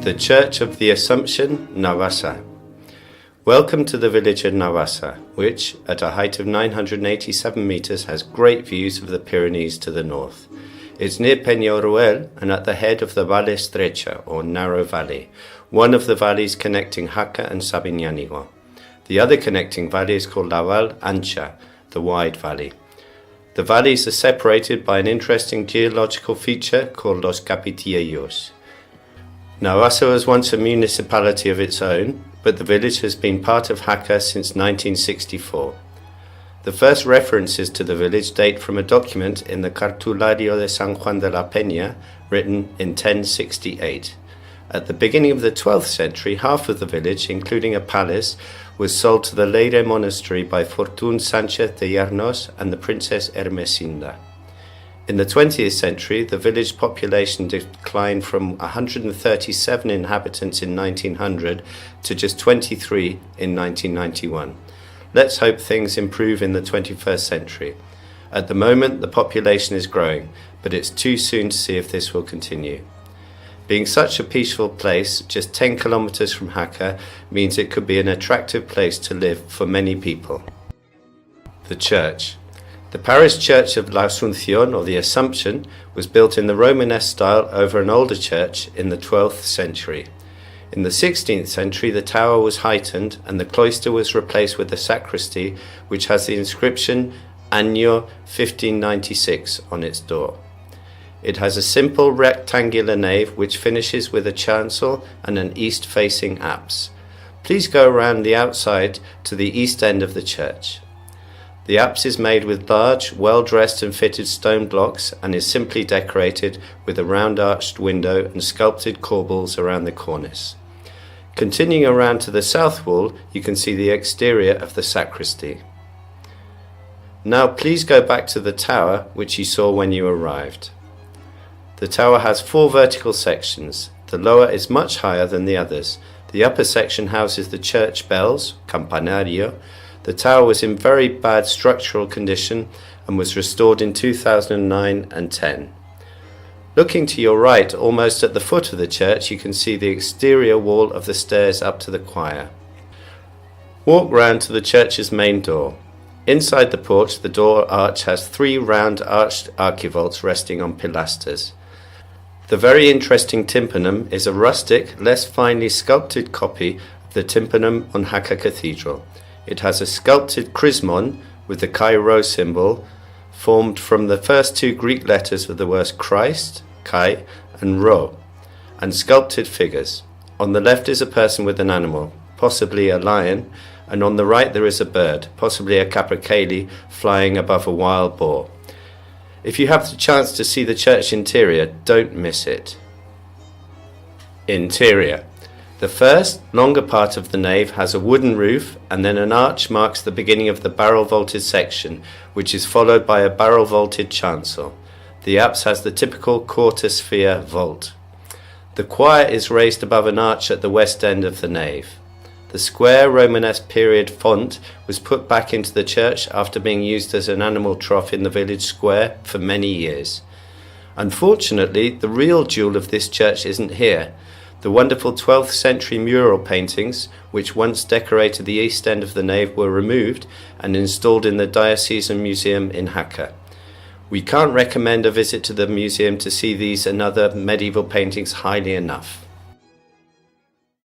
The Church of the Assumption, Navasa. Welcome to the village of Navasa, which, at a height of 987 meters, has great views of the Pyrenees to the north. It's near Peñaruel and at the head of the Valle Estrecha, or narrow valley, one of the valleys connecting Jaca and Sabiñánigo. The other connecting valley is called La Val Ancha, the wide valley. The valleys are separated by an interesting geological feature called Los Capitillos. Navasa was once a municipality of its own, but the village has been part of Jaca since 1964. The first references to the village date from a document in the Cartulario de San Juan de la Peña, written in 1068. At the beginning of the 12th century, half of the village, including a palace, was sold to the Leyre monastery by Fortun Sánchez de Llanos and the Princess Ermesinda. In the 20th century, the village population declined from 137 inhabitants in 1900 to just 23 in 1991. Let's hope things improve in the 21st century. At the moment, the population is growing, but it's too soon to see if this will continue. Being such a peaceful place, just 10 kilometers from Jaca, means it could be an attractive place to live for many people. The church. The parish church of Asunción, or the Assumption, was built in the Romanesque style over an older church in the 12th century. In the 16th century, the tower was heightened and the cloister was replaced with the sacristy, which has the inscription Año 1596 on its door. It has a simple rectangular nave which finishes with a chancel and an east-facing apse. Please go around the outside to the east end of the church. The apse is made with large, well-dressed and fitted stone blocks and is simply decorated with a round arched window and sculpted corbels around the cornice. Continuing around to the south wall, you can see the exterior of the sacristy. Now please go back to the tower which you saw when you arrived. The tower has 4 vertical sections. The lower is much higher than the others. The upper section houses the church bells, campanario. The tower was in very bad structural condition and was restored in 2009 and 10. Looking to your right, almost at the foot of the church, you can see the exterior wall of the stairs up to the choir. Walk round to the church's main door. Inside the porch, the door arch has 3 round arched archivolts resting on pilasters. The very interesting tympanum is a rustic, less finely sculpted copy of the tympanum on Jaca Cathedral. It has a sculpted chrismon with the chi-rho symbol formed from the first 2 Greek letters of the words Christ, chi, and rho, and sculpted figures. On the left is a person with an animal, possibly a lion, and on the right there is a bird, possibly a capercaillie, flying above a wild boar. If you have the chance to see the church interior, don't miss it. Interior. The first, longer part of the nave has a wooden roof, and then an arch marks the beginning of the barrel-vaulted section, which is followed by a barrel-vaulted chancel. The apse has the typical quarter-sphere vault. The choir is raised above an arch at the west end of the nave. The square Romanesque period font was put back into the church after being used as an animal trough in the village square for many years. Unfortunately, the real jewel of this church isn't here. The wonderful 12th century mural paintings, which once decorated the east end of the nave, were removed and installed in the Diocesan Museum in Jaca. We can't recommend a visit to the museum to see these and other medieval paintings highly enough.